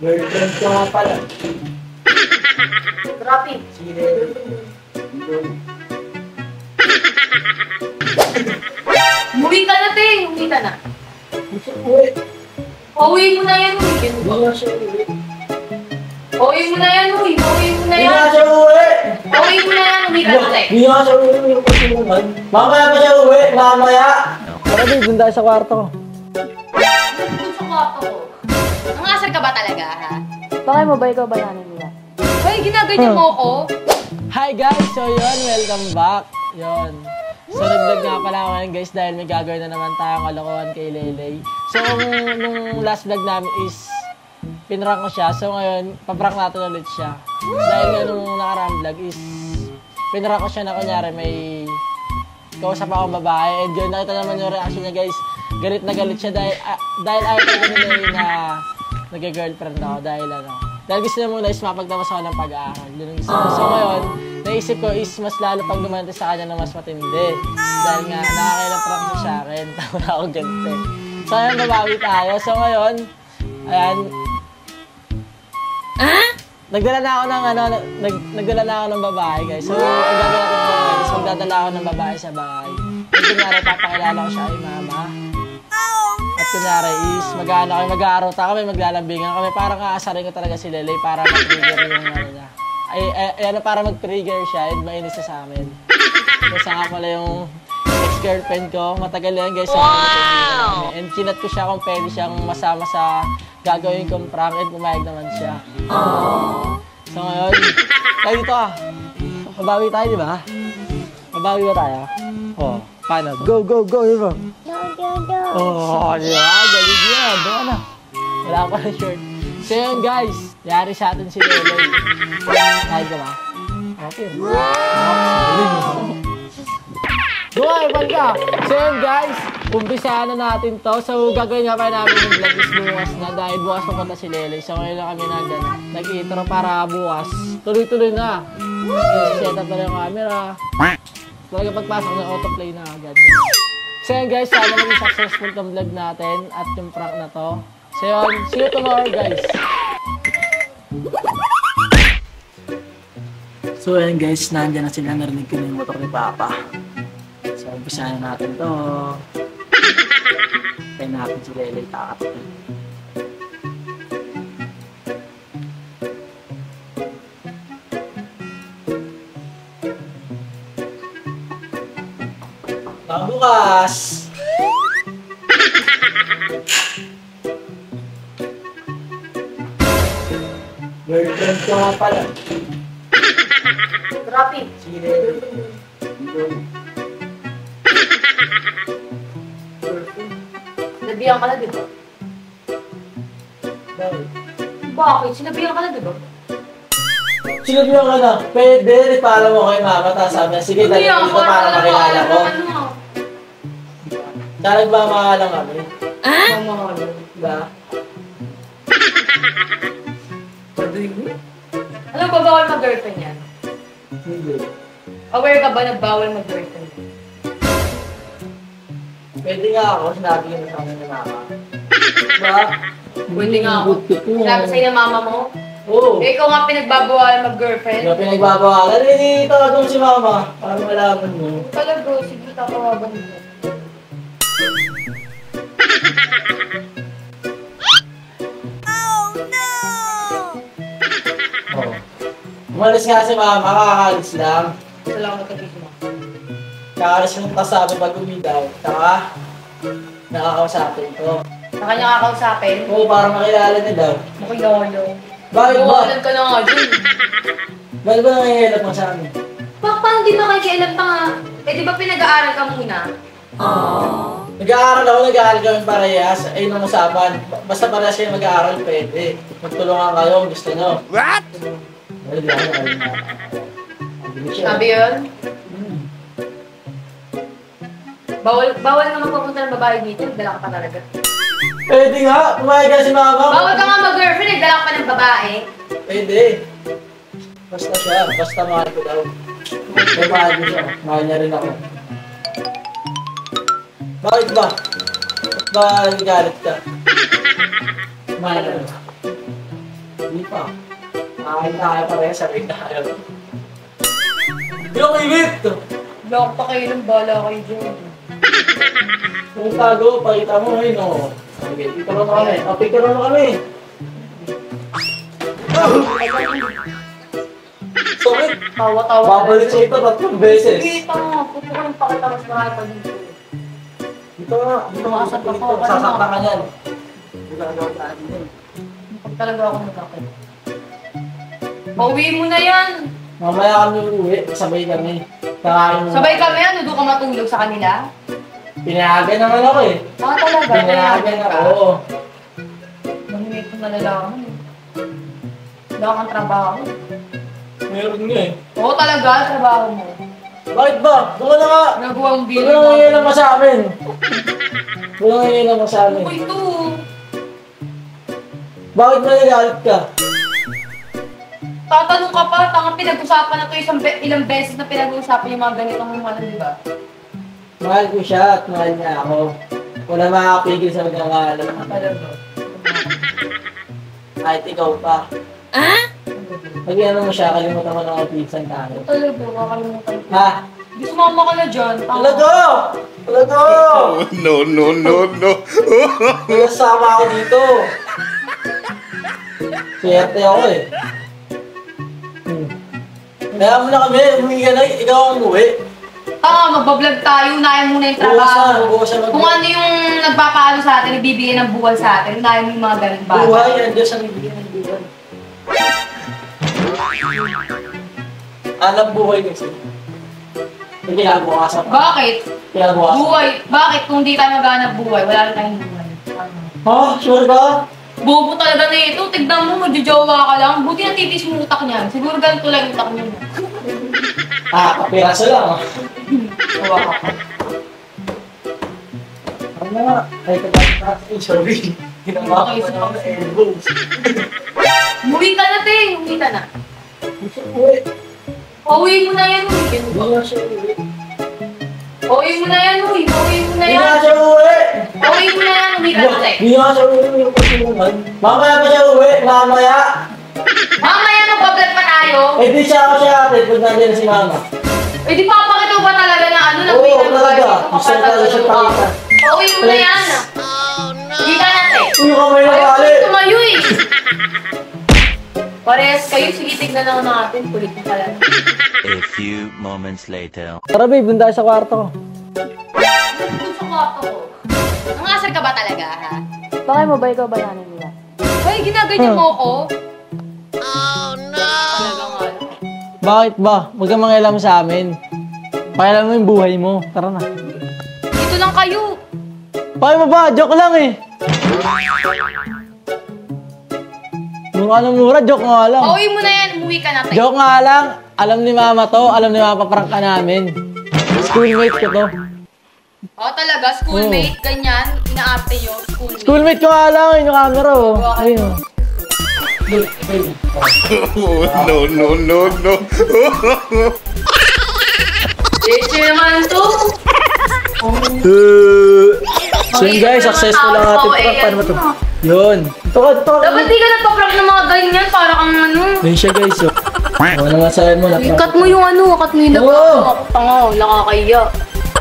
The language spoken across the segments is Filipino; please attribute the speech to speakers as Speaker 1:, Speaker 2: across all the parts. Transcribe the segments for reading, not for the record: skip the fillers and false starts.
Speaker 1: Girlfriend ko nga pala.
Speaker 2: Grabe.
Speaker 1: Sige.
Speaker 2: Umuwi ka na, te. Umuwi ka na.
Speaker 1: Uwi.
Speaker 2: Pauwi mo na yan, uwi.
Speaker 1: Hindi nga siya uwi.
Speaker 2: Pauwi mo na yan, uwi. Pauwi mo na
Speaker 1: Hindi
Speaker 2: yan.
Speaker 1: nga siya uwi.
Speaker 2: Pauwi mo na yan, uwi ka na, te.
Speaker 1: Hindi nga siya uwi. Mamaya pa siya uwi. Mamaya.
Speaker 3: Tara, babe, dun tayo sa kwarto ko.
Speaker 2: Doon sa kwarto ko. Nangasar ka ba talaga, ha?
Speaker 4: Bakit mo ba ikaw bayanin nila?
Speaker 2: Hoy, ginaganyan mo ko.
Speaker 3: Hi guys! So yun, welcome back. Yun. So nag-vlog nga pala ako ngayon guys dahil may gagawin na naman tayong kalokohan kay Lelay. So nung last vlog namin is pinrank ko siya. So ngayon, paprank natin ulit siya. Dahil nga nung nakaraang vlog is pinrank ko siya na kunyari may kausap akong babae. And yun, nakita naman yung reaction niya guys. Galit na galit siya dahil ayaw talaga ni Lelay na nag-girlfriend ako dahil dahil gusto niya muna is mapagtapos ako ng pag-aaral. Yun ang gusto niya. So ngayon, naisip ko is mas lalo pag gumanti sa kanya na mas matindi. Dahil nga, nakakailang prank siya sa akin. Tawa na ako ganito. So ngayon, babawi tayo. So ngayon, ayan. Nagdala na ako ng nagdala na ako ng babae guys. So, ang gagawin natin po guys, magdadala ako ng babae sa bahay. At kunyari, papakilala ko siya kay mama. At kunyari is, mag-aarota kami, maglalambingan kami. Parang aasarin ko talaga si Lelay para mag-trigger yung niya. Para mag-trigger siya and mainis na sa amin. So, saka pala yung ex-girlfriend ko. Matagal yan guys. Wow! And kinat ko siya kung pwede siyang masama sa gagawin kong prank and pumayag naman siya. So ngayon, tayo dito ah. Mabawi tayo, di ba? Mabawi ba tayo? Oh, paano? Go, go, go, di ba? Oh, di ba? Galing yan. Doon na. Wala ko na shirt. So yun guys, yari sa atin si Lelay. Kahit ka ba? Okay. Buhay, palka! So yun guys, umpisahan na natin to. So gagawin nga pa namin yung vlog is bukas na dahil bukas papunta si Lelay. So ngayon lang kami nag-intro para bukas. Tuloy-tuloy na. Set up na yung camera. Talaga pagpasok ng autoplay na agad. So yun guys, sana maging successful tong vlog natin at yung prank na to. So yun, see you tomorrow guys.
Speaker 1: So ayan guys, nandiyan na sila. Narinig ko na yung motor ni Papa. So umpisahan natin to. Kaya natin si Lelay kakapin. Bukas! Girlfriend ko nga pala.
Speaker 2: Grabe.
Speaker 1: Sige.
Speaker 2: Sinabihan ka na, di ba?
Speaker 1: Bakit?
Speaker 2: Bakit? Sinabihan ka na, di ba?
Speaker 1: Sinabihan ka na, pwede, ipala mo kay mama, tapos sabi niya, sige, dali dito para makilala ko. Saan nagmamahalang kami?
Speaker 2: Mamahalang.
Speaker 1: Diba?
Speaker 2: Alam ba bawal mag-girlfriend yan?
Speaker 1: Hindi.
Speaker 2: Aware ka ba na bawal mag-girlfriend?
Speaker 1: Pwede nga ako, sinabi ko sa akin ng mama. Diba?
Speaker 2: Pwede nga ako. Sinabi sa'yo ng mama mo?
Speaker 1: Oo.
Speaker 2: Ikaw nga pinagbabawal mag-girlfriend?
Speaker 1: Diba pinagbabawalan? Hindi, tawag si mama. Para malaman mo.
Speaker 2: Talaga, sige, tatawagan mo.
Speaker 1: Oo. Umalis nga si mama, kakakalis lang.
Speaker 2: Salamat ka, Bisma.
Speaker 1: Kakaalis lang kasabi pag umidaw. Saka, nakakausapin ko.
Speaker 2: Sa kanya kakausapin?
Speaker 1: Oo, para makilala niya daw.
Speaker 2: Makilala.
Speaker 1: Bakit ba?
Speaker 2: Mawalan ka na nga dun.
Speaker 1: Bakit ba nangyayalap mo sa amin?
Speaker 2: Paano di makikialam pa nga? Eh, di ba pinag-aaral ka muna?
Speaker 1: Nag-aaral kami parehas. Ayun ang usapan. Basta parehas kayo mag-aaral, pwede. Magtulungan kayo kung gusto nyo.
Speaker 3: What?
Speaker 2: Sabi yun? Bawal nga magpapunta ng babae dito. Nagdala ka pa talaga.
Speaker 1: Pwede nga. Pumayag ka si mama.
Speaker 2: Bawal ka nga mag-girlfriend. Nagdala ka pa ng babae.
Speaker 1: Pwede. Basta siya. Basta mahal ko daw. May mahal ko siya. Mahal niya rin ako. Bakit ba? Ba't ba nagalit ka? Mahal ka. Hindi pa. Makakain tayo pareha, sabay tayo. Yung init!
Speaker 2: Wala akong pakialam, bala kayo dyan.
Speaker 1: Kung tago, pakita mo ngayon, no? Okay, picture mo kami. O, picture mo kami. Sorry.
Speaker 2: Tawa-tawa.
Speaker 1: Babalik sa ito 3 beses.
Speaker 2: Sige, tama. Puto ko yung pakita mas mahal pa dito.
Speaker 1: Dito nga, dito nga. Sasakta ka niyan. Dito ka gawin tayo dito.
Speaker 2: Pag talaga ako natakit. Pauwi mo na yan.
Speaker 1: Mamaya kami uuwi, sabay kami. Kakain mo.
Speaker 2: Sabay kami, ano, doon ka matulog sa kanila?
Speaker 1: Pinayagan naman ako eh.
Speaker 2: Ah, talaga?
Speaker 1: Pinayagan
Speaker 2: ka?
Speaker 1: ako, oo.
Speaker 2: Manimit ko nalalaman eh. Wala kang trabaho.
Speaker 1: Meron nga eh.
Speaker 2: Oo talaga, trabaho mo.
Speaker 1: Bakit ba? Doon ka na nga.
Speaker 2: Nagawang
Speaker 1: Doon
Speaker 2: bill
Speaker 1: ka na ngayon mo sa amin. Doon ka ngayon mo sa amin.
Speaker 2: Uy, ito.
Speaker 1: Bakit mo nagalit ka?
Speaker 2: Tatanong ka pa, tanga pinag-usapan na ito ilang beses na pinag-uusapan yung mga ganitong ano, di ba?
Speaker 1: Mahal ko siya at mahal niya ako. Wala makakapigil sa magkakalat.
Speaker 2: Talaga.
Speaker 1: Kahit ikaw pa. Pag-iano mo siya, kalimutan mo na ako pizza tayo.
Speaker 2: Talaga, kakalimutan ko.
Speaker 1: Ha?
Speaker 2: Di sumama ka na dyan. tanga.
Speaker 1: Talaga! Talaga!
Speaker 5: No.
Speaker 1: Nasama ako dito. Swerte ako eh. Kaya mo na kami, humingi ka na, ikaw ang umuwi.
Speaker 2: Tanga, magbablog tayo, unahin muna yung trabaho.
Speaker 1: Bukas na.
Speaker 2: Kung ano yung nagpapaano sa atin, ibibigay ng buwan sa atin, unahin mo yung mga ganun ba?
Speaker 1: Buhay, yan Diyos ang ibigay ng buhay. Alam buhay kasi. May kinabukasan pa.
Speaker 2: Bakit?
Speaker 1: Kinabukasan.
Speaker 2: Buhay. Bakit? Kung di tayo maghanap buhay, wala na tayong buhay.
Speaker 1: Ha? Sure ba?
Speaker 2: Bobo talaga na ito. Tignan mo, magjojowa ka lang. Buti na titis mo utak niyan. Siguro ganito lang yung utak niya.
Speaker 1: Kapiraso lang.
Speaker 2: Tawa ka pa.
Speaker 1: Ano nga? Ay, sorry. Ginawa ko na ng elbows.
Speaker 2: Umuwi ka na, te. Umuwi ka na.
Speaker 1: Uwi.
Speaker 2: Pauwi mo na yan, uwi.
Speaker 1: Hindi nga siya uwi.
Speaker 2: Pauwi mo na yan, uwi. Pauwi mo na
Speaker 1: Hindi
Speaker 2: yan.
Speaker 1: nga siya uwi.
Speaker 2: Pauwi mo na yan, uwi ka na, te.
Speaker 1: Hindi nga siya uwi. Mamaya pa siya uwi. Mamaya.
Speaker 2: Mamaya magbablog pa tayo.
Speaker 1: Eh di siya ako siya ate pag nandiyan na si mama.
Speaker 2: Eh di papakita ba talaga na ano,
Speaker 1: Oo,
Speaker 2: nag-uwi ka na
Speaker 1: talaga.
Speaker 2: ba?
Speaker 1: Gusto talaga siya pakita.
Speaker 2: Pauwi mo na yan. Hindi ka na, te.
Speaker 1: Uy, kamay na
Speaker 2: Ayaw
Speaker 1: kali.
Speaker 2: ko tumayo eh. Parehas kayo, sige tignan lang natin. Kulit mo pala.
Speaker 5: A few moments later.
Speaker 3: Tara babe, doon tayo sa kwarto ko.
Speaker 2: Doon sa kwarto ko. Nangasar ka ba talaga, ha?
Speaker 4: Bakit mo ba ikaw bayanin nila?
Speaker 2: Ay, ginaganyan mo ko? Oh, no! Talaga nga.
Speaker 3: Bakit ba? Huwag kang mangialam sa amin. Pakialam mo yung buhay mo. Tara na.
Speaker 2: Dito lang kayo.
Speaker 3: Bakit mo ba? Joke lang eh. Mukha ng mura, joke nga lang.
Speaker 2: Pauwi mo na yan, umuwi ka na, te.
Speaker 3: Joke nga lang. Alam ni mama to, alam ni mama paprank ka namin. Schoolmate ko to.
Speaker 2: Oh, talaga, schoolmate, ganyan, inaarte yun, schoolmate.
Speaker 3: Schoolmate ko nga lang, yun yung camera oh. Ayun oh.
Speaker 5: No.
Speaker 2: Leche naman to.
Speaker 3: So yun guys, successful lang ating prank. Paano ba to? Yun. Ito ka.
Speaker 2: Dapat di ka nagpa-prank ng mga ganyan, para kang ano.
Speaker 3: Yun siya guys. Oh. Ano nga sa'yo mo?
Speaker 2: Cut mo yung ano, cut mo yung
Speaker 3: Oo.
Speaker 2: ako tanga, nakakaya.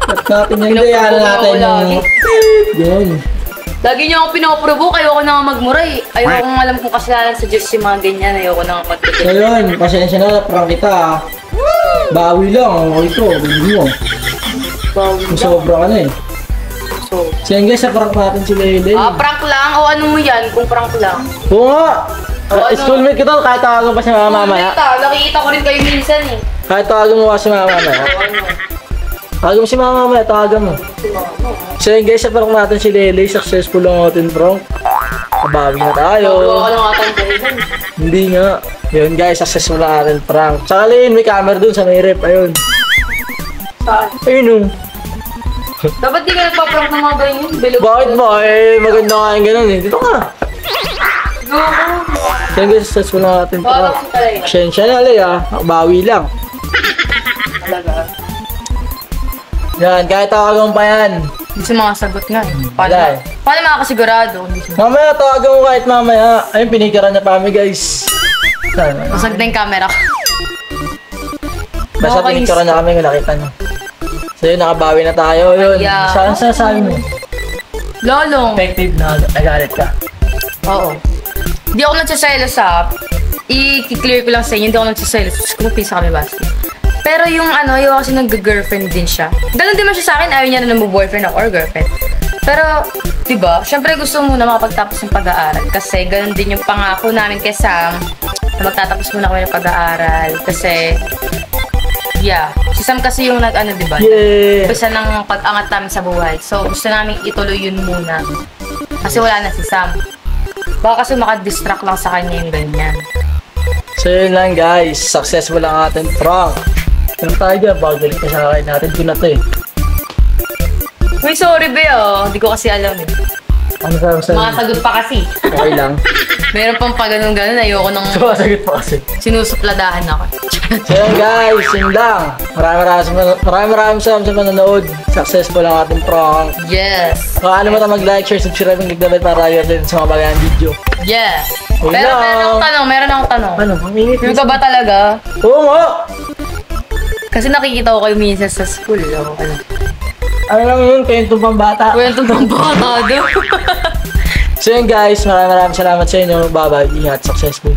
Speaker 3: Cut natin yung dayan natin. Yun.
Speaker 2: Lagi niyo ako pinoprovoke, ayoko na nga magmura eh. Ayoko nga alam kung kasalanan sa Diyos yung mga ganyan, ayoko na nga
Speaker 3: So
Speaker 2: magmura.
Speaker 3: yun, pasensya na, prank kita ah. Bawi lang, okay to. Hindi mo. Kung sobra ka na eh.
Speaker 2: So,
Speaker 3: So yun guys, sa prank natin si Lele.
Speaker 2: prank lang o ano mo yan kung prank lang?
Speaker 3: Oo nga.
Speaker 2: ano?
Speaker 3: Schoolmate ko to, kahit tawagan pa si mama mamaya.
Speaker 2: Nakikita ko rin kayo minsan eh.
Speaker 3: Kahit tawagan mo pa si mama mamaya. Tawagan mo si mama mamaya, tawagan mo. So yun guys, sa prank natin si Lele, successful ang ating prank. Kabawi na tayo.
Speaker 2: Gawa ka lang atang dahilan.
Speaker 3: Hindi nga. Yun guys, successful ang ating prank. Saka Lele, may camera dun sa may rep. Ayun.
Speaker 2: Saan?
Speaker 3: Ayun oh.
Speaker 2: Dapat di ka nagpa-prank ng mga ganyan. Bilog.
Speaker 3: Bakit ba? Eh, maganda nga yung ganun eh. Dito ka.
Speaker 2: Go.
Speaker 3: So yun guys, successful ang ating prank.
Speaker 2: Bakit talaga?
Speaker 3: Pasensya na Lele ah. Bawi lang.
Speaker 2: Talaga.
Speaker 3: Yan, kahit tawagan mo pa yan.
Speaker 2: Hindi sumasagot nga eh.
Speaker 3: Wala eh.
Speaker 2: Paano makakasigurado?
Speaker 3: Mamaya, tawagan mo kahit mamaya. Ayun, pinikaran niya pa kami, guys. Sana.
Speaker 2: Masag na yung camera ko.
Speaker 3: Basta
Speaker 2: Okay.
Speaker 3: pinikaran niya kami, nakita niyo. So yun, nakabawi na tayo. Yun,
Speaker 2: Yeah.
Speaker 3: saan sasabi mo?
Speaker 2: Lolong.
Speaker 3: Effective na nagalit ka.
Speaker 2: Oo. Hindi ako nagsiselos ha. I-clear ko lang sa inyo, hindi ako nagsiselos. Kumupisa kami basta. Pero yung ano, yung kasi nag-girlfriend din siya. Ganun din man siya sa akin, ayaw niya na boyfriend ako or girlfriend. Pero, diba, syempre gusto muna makapagtapos ng pag-aaral. Kasi ganun din yung pangako namin kay Sam. Na magtatapos muna kami ng pag-aaral. Kasi, yeah. Si Sam kasi yung nag-ano, diba?
Speaker 3: Yeah!
Speaker 2: Umpisa ng pag-angat namin sa buhay. So, gusto namin ituloy yun muna. Kasi wala na si Sam. Baka kasi makadistract lang sa kanya yung ganyan.
Speaker 3: So yun lang, guys. Successful ang ating prank. Yung tayo dyan, bagalik ka sa akin natin. Ko na to eh.
Speaker 2: Uy, sorry be Hindi ko kasi alam eh.
Speaker 3: Ano sabi sa'yo?
Speaker 2: Mga sagot pa kasi.
Speaker 3: Okay lang.
Speaker 2: Meron pang pa ganun-ganun. Ayoko nang
Speaker 3: Sumasagot pa kasi.
Speaker 2: sinusupladahan ako.
Speaker 3: So yun, guys. Yun lang. Maraming salamat sa manonood. Successful ang ating prank.
Speaker 2: Yes.
Speaker 3: Kung ano mo na mag-like, share, subscribe, and click the bell para tayo din sa mga bagayang video.
Speaker 2: Yeah.
Speaker 3: Yun
Speaker 2: Pero
Speaker 3: lang.
Speaker 2: meron akong tanong.
Speaker 3: Ano? Ang init.
Speaker 2: Yung ka ba talaga?
Speaker 3: Oo nga!
Speaker 2: Kasi nakikita ko kayo minsan sa school. Ano
Speaker 3: Ano lang yun? Kayong tumpang bata.
Speaker 2: Kwento ng bata doon.
Speaker 3: So yun, guys. Maraming salamat sa inyo. Bye-bye. Ingat. Successful.